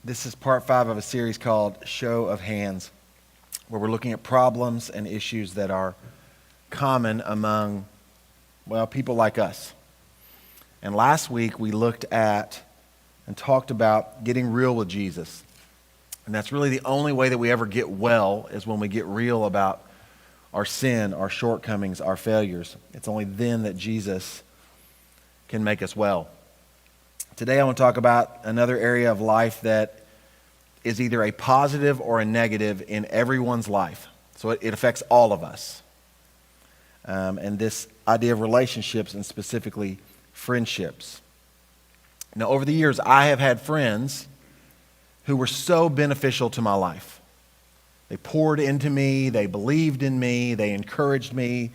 This is part 5 of a series called Show of Hands, where we're looking at problems and issues that are common among, people like us. And last week we looked at and talked about getting real with Jesus. And that's really the only way that we ever get well is when we get real about our sin, our shortcomings, our failures. It's only then that Jesus can make us well. Today I want to talk about another area of life that is either a positive or a negative in everyone's life. So it affects all of us. And this idea of relationships and specifically friendships. Now, over the years, I have had friends who were so beneficial to my life. They poured into me, they believed in me, they encouraged me.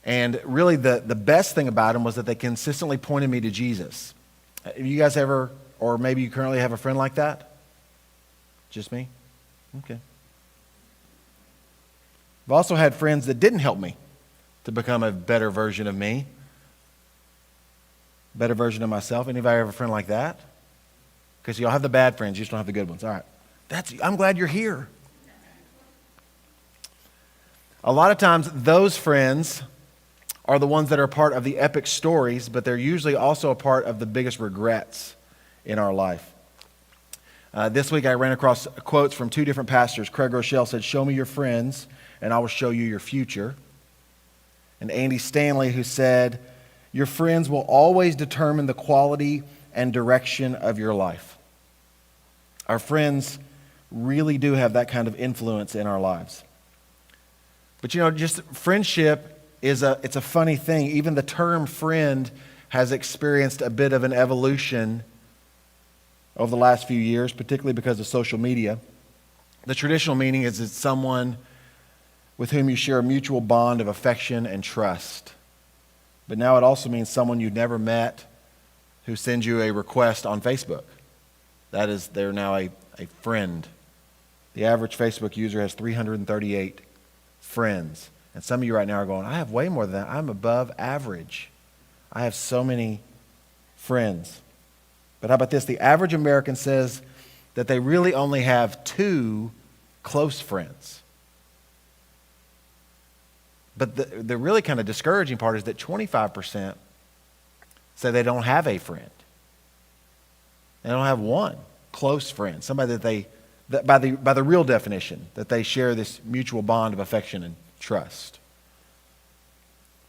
And really the best thing about them was that they consistently pointed me to Jesus. Have you guys ever, or maybe you currently have a friend like that? Just me? Okay. I've also had friends that didn't help me to become a better version of me, better version of myself. Anybody have a friend like that? Because y'all have the bad friends, you just don't have the good ones. All right. I'm glad you're here. A lot of times those friends are the ones that are part of the epic stories, but they're usually also a part of the biggest regrets in our life. This week I ran across quotes from 2 different pastors. Craig Rochelle said, "Show me your friends, and I will show you your future." And Andy Stanley, who said, "Your friends will always determine the quality and direction of your life." Our friends really do have that kind of influence in our lives. But just friendship it's a funny thing. Even the term friend has experienced a bit of an evolution over the last few years, particularly because of social media. The traditional meaning is it's someone with whom you share a mutual bond of affection and trust. But now it also means someone you've never met who sends you a request on Facebook. They're now a friend. The average Facebook user has 338 friends. And some of you right now are going, I have way more than that. I'm above average. I have so many friends. But how about this? The average American says that they really only have 2 close friends. But the really kind of discouraging part is that 25% say they don't have a friend. They don't have one close friend, somebody that by the real definition, that they share this mutual bond of affection and trust.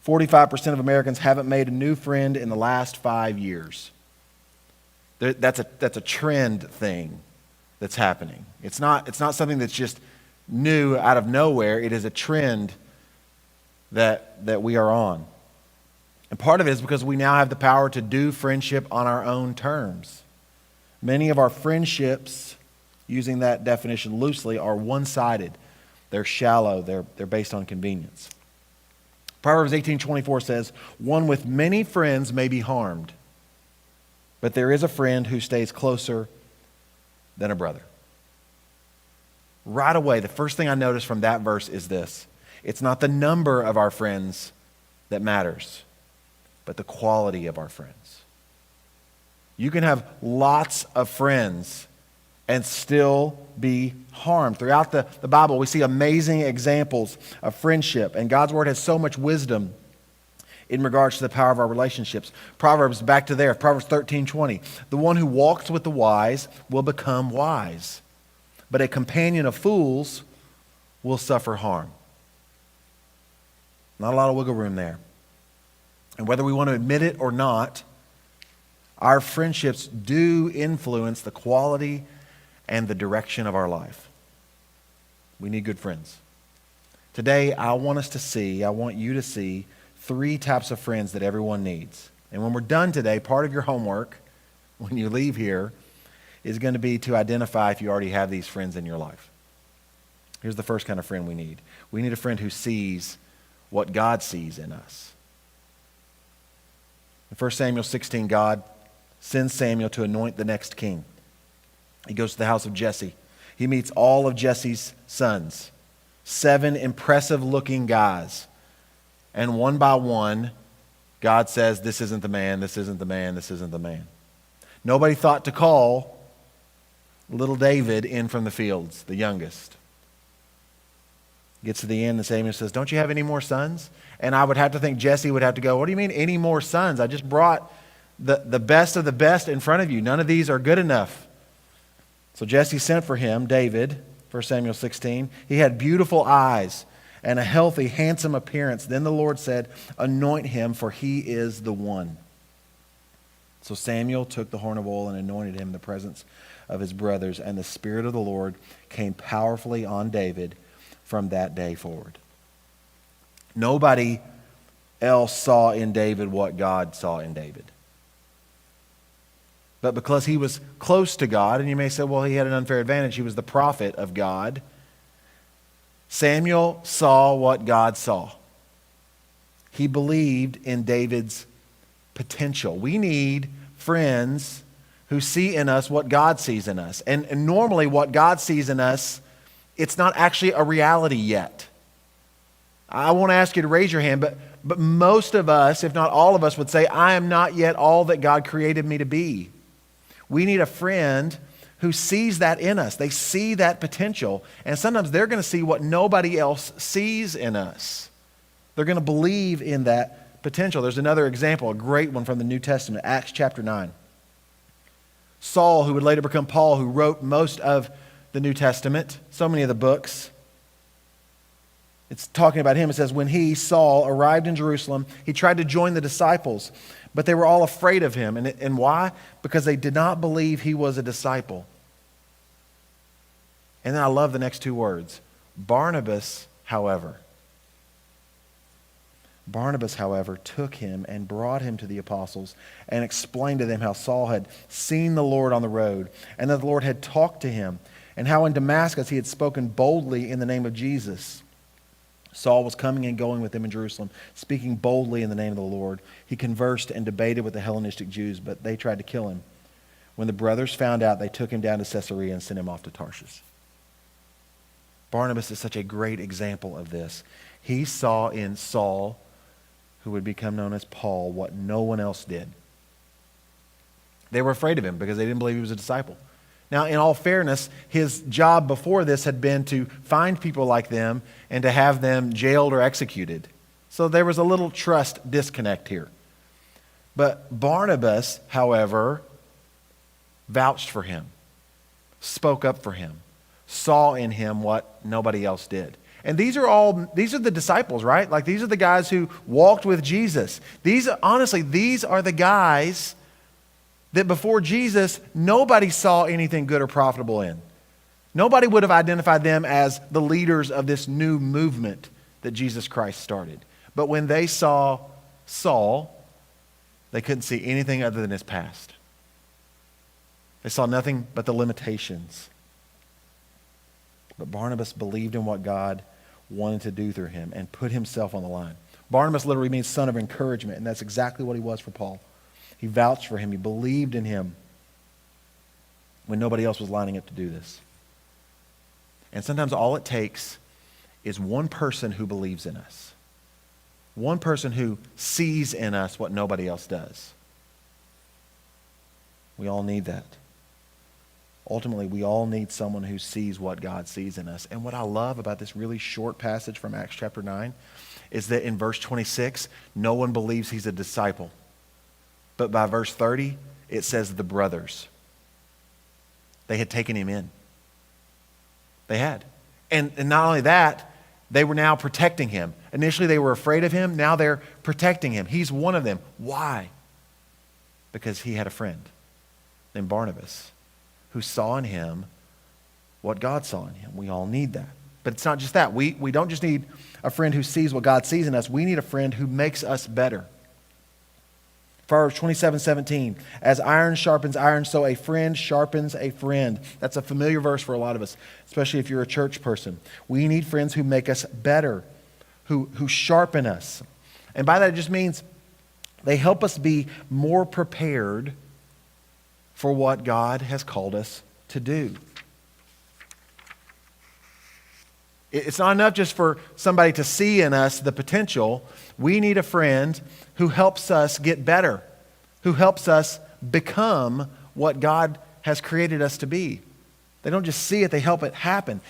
45% of Americans haven't made a new friend in the last 5 years. That's a trend thing that's happening. It's not something that's just new out of nowhere. It is a trend that we are on. And part of it is because we now have the power to do friendship on our own terms. Many of our friendships, using that definition loosely, are one-sided. They're shallow. They're based on convenience. Proverbs 18:24 says, "One with many friends may be harmed, but there is a friend who stays closer than a brother." Right away, the first thing I notice from that verse is this. It's not the number of our friends that matters, but the quality of our friends. You can have lots of friends and still be harmed. Throughout the Bible, we see amazing examples of friendship, and God's Word has so much wisdom in regards to the power of our relationships. Proverbs 13:20. "The one who walks with the wise will become wise, but a companion of fools will suffer harm." Not a lot of wiggle room there. And whether we want to admit it or not, our friendships do influence the quality and the direction of our life. We need good friends. Today, I want you to see 3 types of friends that everyone needs. And when we're done today, part of your homework, when you leave here, is going to be to identify if you already have these friends in your life. Here's the first kind of friend we need. We need a friend who sees what God sees in us. In 1 Samuel 16, God sends Samuel to anoint the next king. He goes to the house of Jesse. He meets all of Jesse's sons, 7 impressive-looking guys. And one by one, God says, this isn't the man, this isn't the man, this isn't the man. Nobody thought to call little David in from the fields, the youngest. Gets to the end and Samuel says, don't you have any more sons? And I would have to think Jesse would have to go, what do you mean any more sons? I just brought the best of the best in front of you. None of these are good enough. So Jesse sent for him, David, 1 Samuel 16. He had beautiful eyes and a healthy, handsome appearance. Then the Lord said, anoint him, for he is the one. So Samuel took the horn of oil and anointed him in the presence of his brothers, and the Spirit of the Lord came powerfully on David from that day forward. Nobody else saw in David what God saw in David. But because he was close to God, and you may say, well, he had an unfair advantage. He was the prophet of God. Samuel saw what God saw. He believed in David's potential. We need friends who see in us what God sees in us. And normally what God sees in us, it's not actually a reality yet. I won't ask you to raise your hand, but most of us, if not all of us, would say, I am not yet all that God created me to be. We need a friend who sees that in us. They see that potential. And sometimes they're going to see what nobody else sees in us. They're going to believe in that potential. There's another example, a great one from the New Testament, Acts chapter 9. Saul, who would later become Paul, who wrote most of the New Testament, so many of the books. It's talking about him. It says, when he, Saul, arrived in Jerusalem, he tried to join the disciples, but they were all afraid of him. And why? Because they did not believe he was a disciple. And then I love the next two words. Barnabas, however, took him and brought him to the apostles and explained to them how Saul had seen the Lord on the road and that the Lord had talked to him and how in Damascus he had spoken boldly in the name of Jesus. Saul was coming and going with them in Jerusalem, speaking boldly in the name of the Lord. He conversed and debated with the Hellenistic Jews, but they tried to kill him. When the brothers found out, they took him down to Caesarea and sent him off to Tarshish. Barnabas is such a great example of this. He saw in Saul, who would become known as Paul, what no one else did. They were afraid of him because they didn't believe he was a disciple. Now, in all fairness, his job before this had been to find people like them and to have them jailed or executed. So there was a little trust disconnect here. But Barnabas, however, vouched for him, spoke up for him, saw in him what nobody else did. And these are the disciples, right? Like these are the guys who walked with Jesus. These are the guys that before Jesus, nobody saw anything good or profitable in. Nobody would have identified them as the leaders of this new movement that Jesus Christ started. But when they saw Saul, they couldn't see anything other than his past. They saw nothing but the limitations. But Barnabas believed in what God wanted to do through him and put himself on the line. Barnabas literally means son of encouragement, and that's exactly what he was for Paul. He vouched for him. He believed in him when nobody else was lining up to do this. And sometimes all it takes is one person who believes in us. One person who sees in us what nobody else does. We all need that. Ultimately, we all need someone who sees what God sees in us. And what I love about this really short passage from Acts chapter 9 is that in verse 26, no one believes he's a disciple. But by verse 30, it says the brothers. They had taken him in. They had. And not only that, they were now protecting him. Initially, they were afraid of him. Now they're protecting him. He's one of them. Why? Because he had a friend named Barnabas who saw in him what God saw in him. We all need that. But it's not just that. We don't just need a friend who sees what God sees in us. We need a friend who makes us better. Proverbs 27:17, as iron sharpens iron, so a friend sharpens a friend. That's a familiar verse for a lot of us, especially if you're a church person. We need friends who make us better, who sharpen us. And by that, it just means they help us be more prepared for what God has called us to do. It's not enough just for somebody to see in us the potential. We need a friend who helps us get better, who helps us become what God has created us to be. They don't just see it, they help it happen.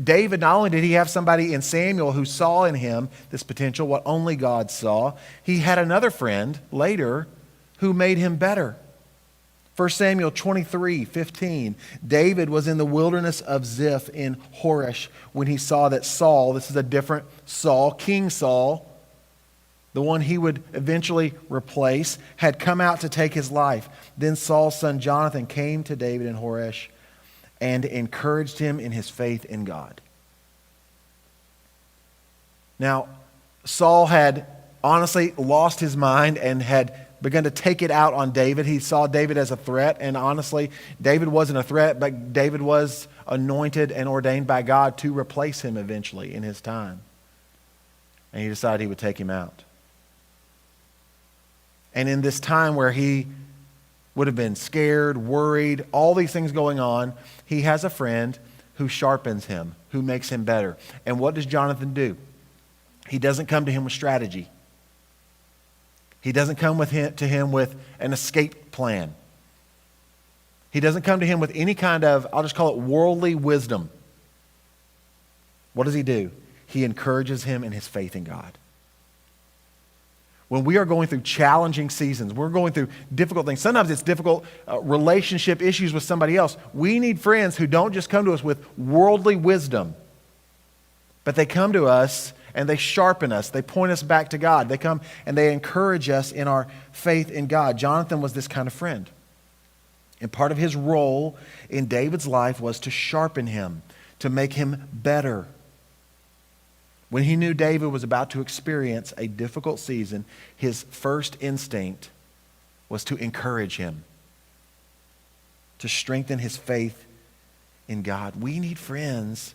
David, not only did he have somebody in Samuel who saw in him this potential, what only God saw, he had another friend later who made him better. 1 Samuel 23:15, David was in the wilderness of Ziph in Horesh when he saw that Saul, this is a different Saul, King Saul, the one he would eventually replace, had come out to take his life. Then Saul's son Jonathan came to David in Horesh and encouraged him in his faith in God. Now, Saul had honestly lost his mind and had begun to take it out on David. He saw David as a threat, and honestly, David wasn't a threat, but David was anointed and ordained by God to replace him eventually in his time. And he decided he would take him out. And in this time where he would have been scared, worried, all these things going on, he has a friend who sharpens him, who makes him better. And what does Jonathan do? He doesn't come to him with strategy. He doesn't come to him with an escape plan. He doesn't come to him with any kind of, I'll just call it worldly wisdom. What does he do? He encourages him in his faith in God. When we are going through challenging seasons, we're going through difficult things. Sometimes it's difficult relationship issues with somebody else. We need friends who don't just come to us with worldly wisdom, but they come to us and they sharpen us. They point us back to God. They come and they encourage us in our faith in God. Jonathan was this kind of friend. And part of his role in David's life was to sharpen him, to make him better. When he knew David was about to experience a difficult season, his first instinct was to encourage him, to strengthen his faith in God. We need friends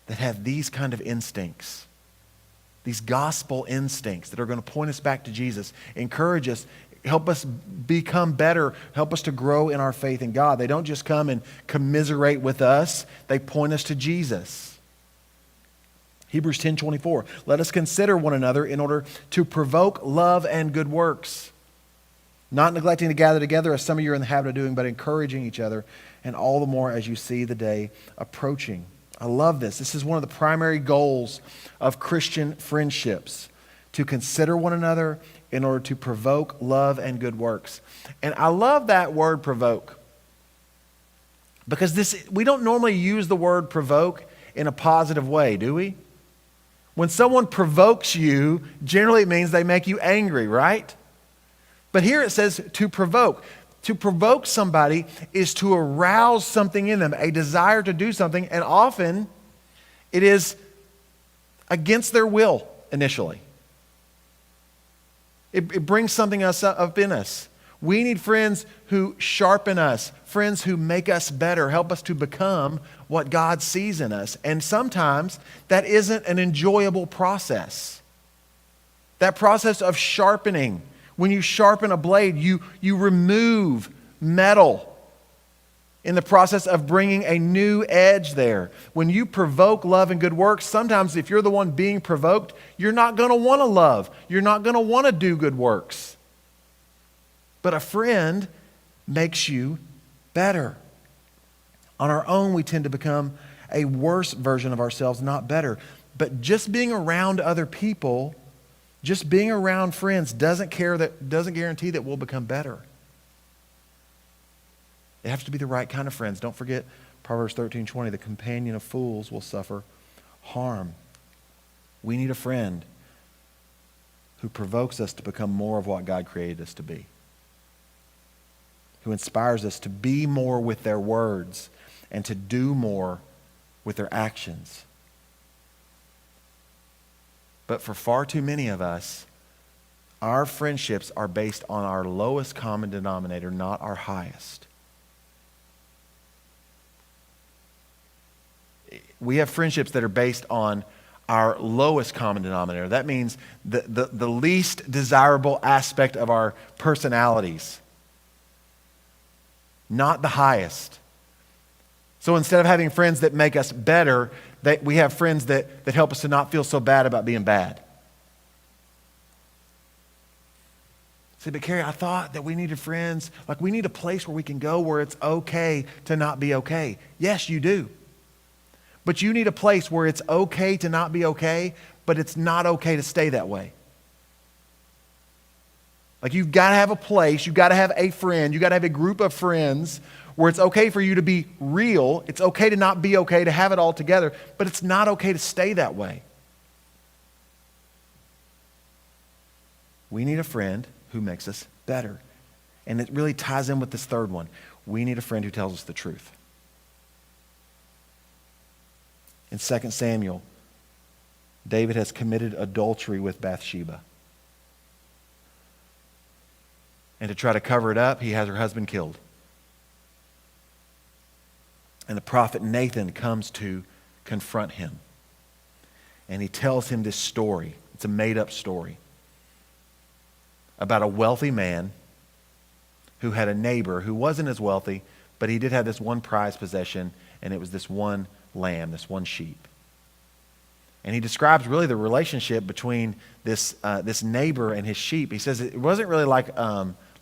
that have these kind of instincts, these gospel instincts that are going to point us back to Jesus, encourage us, help us become better, help us to grow in our faith in God. They don't just come and commiserate with us, they point us to Jesus. Hebrews 10:24, let us consider one another in order to provoke love and good works, not neglecting to gather together as some of you are in the habit of doing, but encouraging each other, and all the more as you see the day approaching. I love this. This is one of the primary goals of Christian friendships, to consider one another in order to provoke love and good works. And I love that word provoke, because we don't normally use the word provoke in a positive way, do we? When someone provokes you, generally it means they make you angry, right? But here it says to provoke. To provoke somebody is to arouse something in them, a desire to do something, and often it is against their will initially. It brings something up in us. We need friends who sharpen us, friends who make us better, help us to become what God sees in us. And sometimes that isn't an enjoyable process. That process of sharpening, when you sharpen a blade, you remove metal in the process of bringing a new edge there. When you provoke love and good works, sometimes if you're the one being provoked, you're not going to want to love. You're not going to want to do good works. But a friend makes you better. On our own, we tend to become a worse version of ourselves, not better. But just being around other people, just being around friends doesn't guarantee that we'll become better. It has to be the right kind of friends. Don't forget Proverbs 13:20, the companion of fools will suffer harm. We need a friend who provokes us to become more of what God created us to be, who inspires us to be more with their words and to do more with their actions. But for far too many of us, our friendships are based on our lowest common denominator, not our highest. We have friendships that are based on our lowest common denominator. That means the least desirable aspect of our personalities, not the highest. So instead of having friends that make us better, we have friends that help us to not feel so bad about being bad. Say, but Carrie, I thought that we needed friends. Like, we need a place where we can go where it's okay to not be okay. Yes, you do. But you need a place where it's okay to not be okay, but it's not okay to stay that way. Like, you've got to have a place, you've got to have a friend, you've got to have a group of friends where it's okay for you to be real. It's okay to not be okay, to have it all together, but it's not okay to stay that way. We need a friend who makes us better. And it really ties in with this third one. We need a friend who tells us the truth. In 2 Samuel, David has committed adultery with Bathsheba. And to try to cover it up, he has her husband killed. And the prophet Nathan comes to confront him. And he tells him this story. It's a made-up story about a wealthy man who had a neighbor who wasn't as wealthy, but he did have this one prized possession, and it was this one lamb, this one sheep. And he describes really the relationship between this neighbor and his sheep. He says it wasn't really like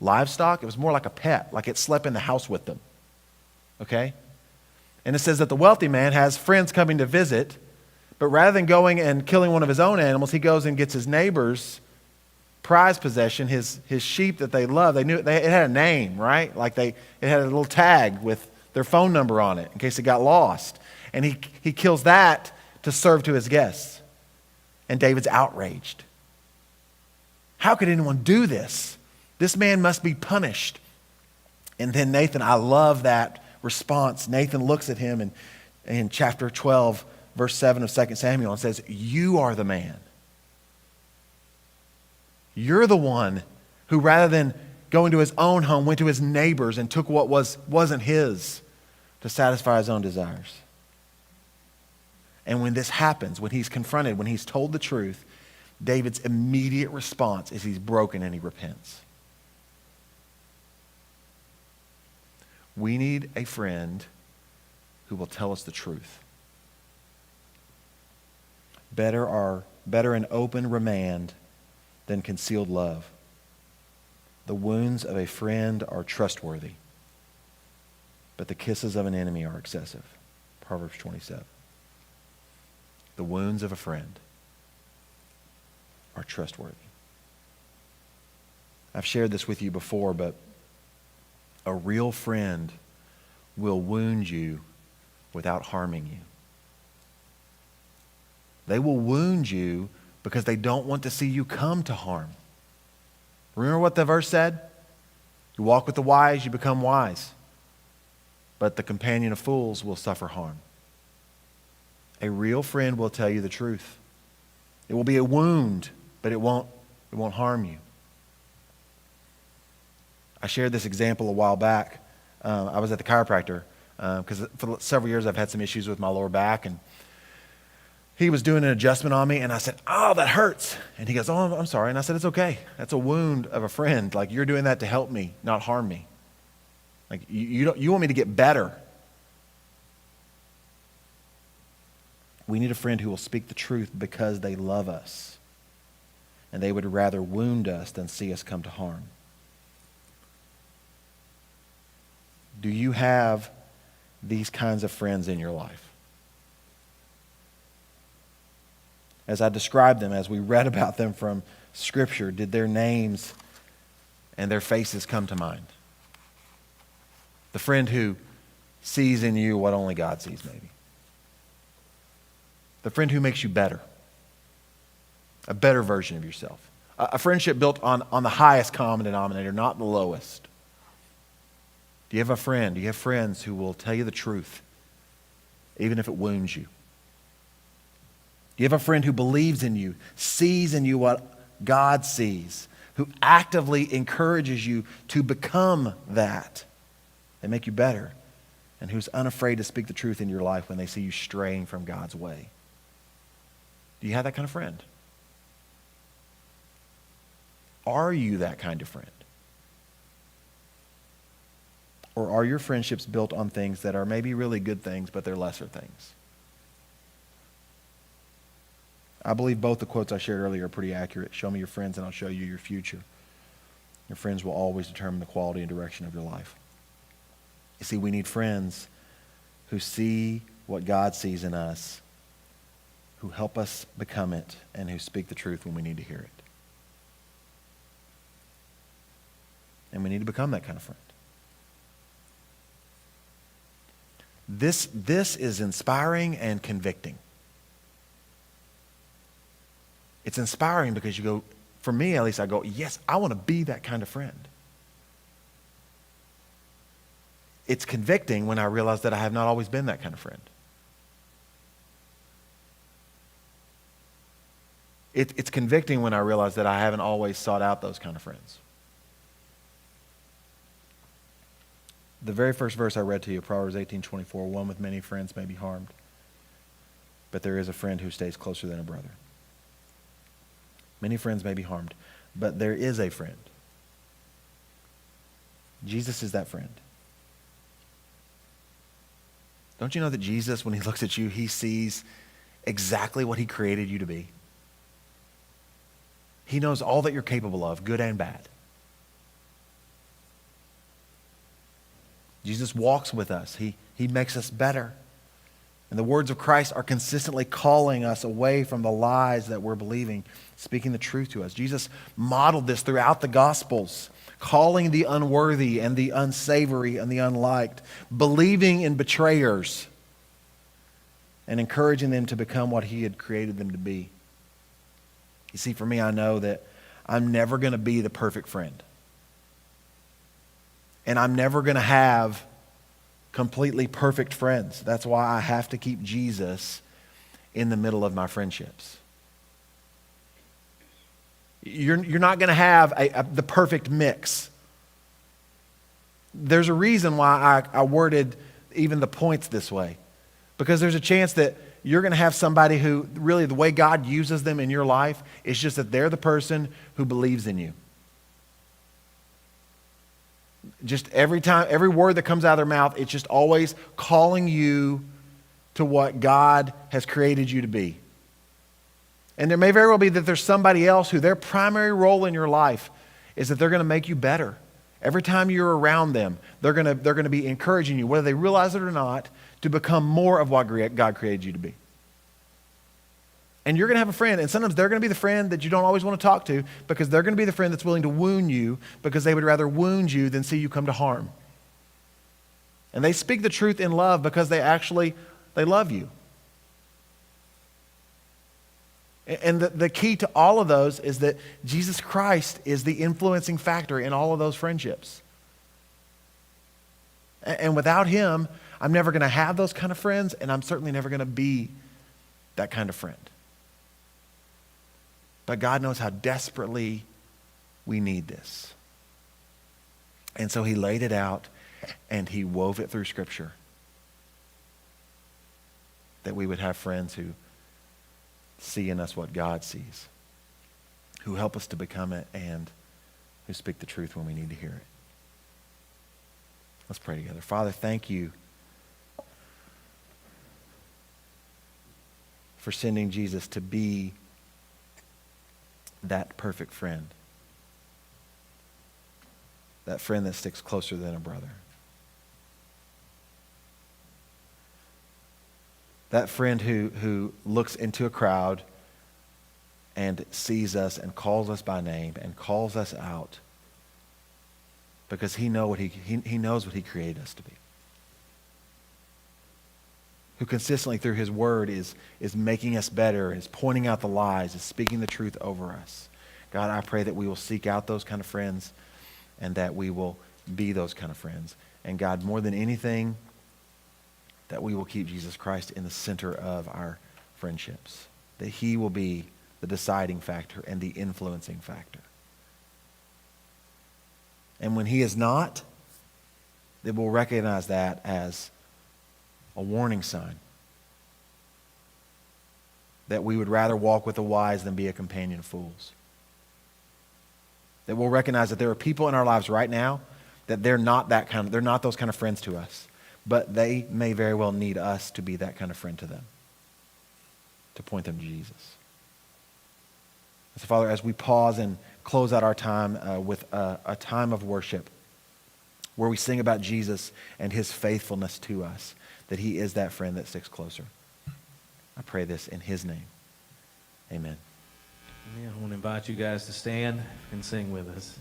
livestock. It was more like a pet, like it slept in the house with them. Okay? And it says that the wealthy man has friends coming to visit, but rather than going and killing one of his own animals, he goes and gets his neighbor's prized possession, his sheep that they love. They knew it had a name, right? Like it had a little tag with their phone number on it in case it got lost. And he kills that to serve to his guests. And David's outraged. How could anyone do this? This man must be punished. And then Nathan, I love that response. Nathan looks at him in chapter 12, verse 7 of 2 Samuel and says, "You are the man. You're the one who, rather than going to his own home, went to his neighbor's and took what wasn't his to satisfy his own desires." And when this happens, when he's confronted, when he's told the truth, David's immediate response is he's broken and he repents. We need a friend who will tell us the truth. Better an open remand than concealed love. The wounds of a friend are trustworthy, but the kisses of an enemy are excessive. Proverbs 27. The wounds of a friend are trustworthy. I've shared this with you before, but a real friend will wound you without harming you. They will wound you because they don't want to see you come to harm. Remember what the verse said? You walk with the wise, you become wise. But the companion of fools will suffer harm. A real friend will tell you the truth. It will be a wound, but it won't harm you. I shared this example a while back. I was at the chiropractor because for several years I've had some issues with my lower back, and he was doing an adjustment on me, and I said, "Oh, that hurts." And he goes, "Oh, I'm sorry." And I said, "It's okay. That's a wound of a friend. Like, you're doing that to help me, not harm me. Like, you want me to get better." We need a friend who will speak the truth because they love us, and they would rather wound us than see us come to harm. Do you have these kinds of friends in your life? As I described them, as we read about them from Scripture, did their names and their faces come to mind? The friend who sees in you what only God sees, maybe. The friend who makes you better. A better version of yourself. A friendship built on the highest common denominator, not the lowest. Do you have a friend? Do you have friends who will tell you the truth, even if it wounds you? Do you have a friend who believes in you, sees in you what God sees, who actively encourages you to become that and make you better, and who's unafraid to speak the truth in your life when they see you straying from God's way? Do you have that kind of friend? Are you that kind of friend? Or are your friendships built on things that are maybe really good things, but they're lesser things? I believe both the quotes I shared earlier are pretty accurate. Show me your friends and I'll show you your future. Your friends will always determine the quality and direction of your life. You see, we need friends who see what God sees in us, who help us become it, and who speak the truth when we need to hear it. And we need to become that kind of friend. This is inspiring and convicting. It's inspiring because you go, for me at least, I go, yes, I want to be that kind of friend. It's convicting when I realize that I have not always been that kind of friend. It's convicting when I realize that I haven't always sought out those kind of friends. The very first verse I read to you, Proverbs 18:24, one with many friends may be harmed, but there is a friend who stays closer than a brother. Many friends may be harmed, but there is a friend. Jesus is that friend. Don't you know that Jesus, when he looks at you, he sees exactly what he created you to be? He knows all that you're capable of, good and bad. Jesus walks with us. He makes us better. And the words of Christ are consistently calling us away from the lies that we're believing, speaking the truth to us. Jesus modeled this throughout the Gospels, calling the unworthy and the unsavory and the unliked, believing in betrayers, and encouraging them to become what he had created them to be. You see, for me, I know that I'm never going to be the perfect friend. And I'm never going to have completely perfect friends. That's why I have to keep Jesus in the middle of my friendships. You're not going to have the perfect mix. There's a reason why I worded even the points this way. Because there's a chance that you're going to have somebody who really the way God uses them in your life is just that they're the person who believes in you. Just every time, every word that comes out of their mouth, it's just always calling you to what God has created you to be. And there may very well be that there's somebody else who their primary role in your life is that they're going to make you better. Every time you're around them, they're going to be encouraging you, whether they realize it or not, to become more of what God created you to be. And you're going to have a friend, and sometimes they're going to be the friend that you don't always want to talk to because they're going to be the friend that's willing to wound you because they would rather wound you than see you come to harm. And they speak the truth in love because they love you. And the key to all of those is that Jesus Christ is the influencing factor in all of those friendships. And without him, I'm never going to have those kind of friends, and I'm certainly never going to be that kind of friend. But God knows how desperately we need this. And so he laid it out and he wove it through Scripture that we would have friends who see in us what God sees, who help us to become it, and who speak the truth when we need to hear it. Let's pray together. Father, thank you for sending Jesus to be that perfect friend. That friend that sticks closer than a brother. That friend who looks into a crowd and sees us and calls us by name and calls us out because he knows what he created us to be. Who consistently through his word is making us better, is pointing out the lies, is speaking the truth over us. God, I pray that we will seek out those kind of friends and that we will be those kind of friends. And God, more than anything, that we will keep Jesus Christ in the center of our friendships. That he will be the deciding factor and the influencing factor. And when he is not, then we'll recognize that as a warning sign that we would rather walk with the wise than be a companion of fools. That we'll recognize that there are people in our lives right now that they're not those kind of friends to us, but they may very well need us to be that kind of friend to them, to point them to Jesus. So Father, as we pause and close out our time with a time of worship where we sing about Jesus and his faithfulness to us, that he is that friend that sticks closer. I pray this in his name. Amen. Yeah, I want to invite you guys to stand and sing with us.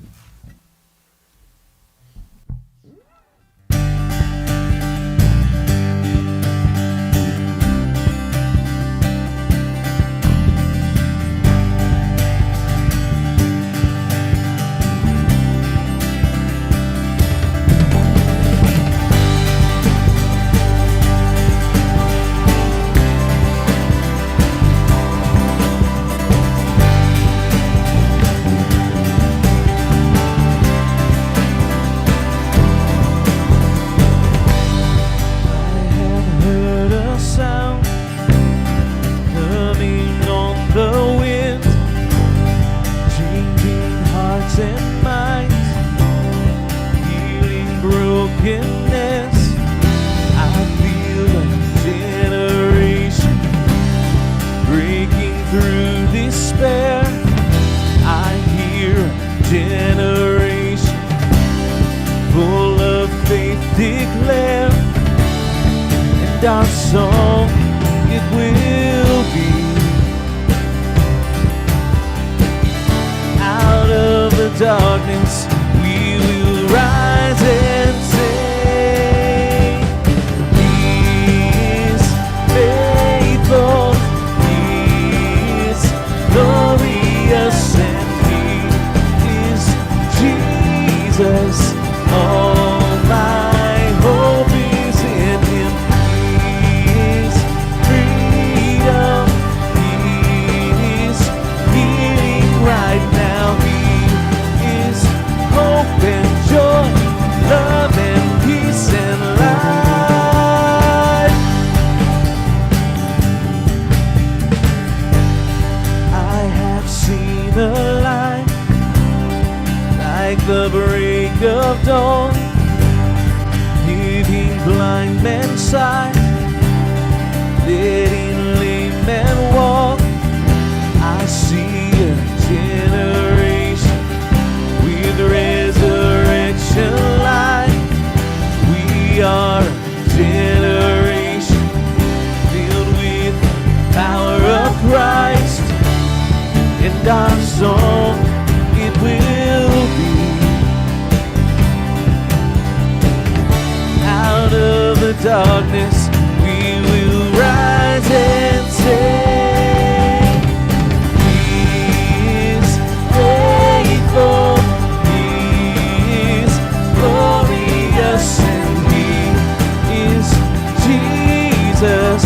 Our song, it will be out of the darkness. We will rise and sing. He is faithful, He is glorious, and He is Jesus. All my hope is in Him. The break of dawn, giving blind men sight, letting lame men walk. I see a generation with resurrection light. We are a generation filled with the power of Christ, and our song, it will be out of the darkness. We will rise and sing. He is faithful, He is glorious, and He is Jesus.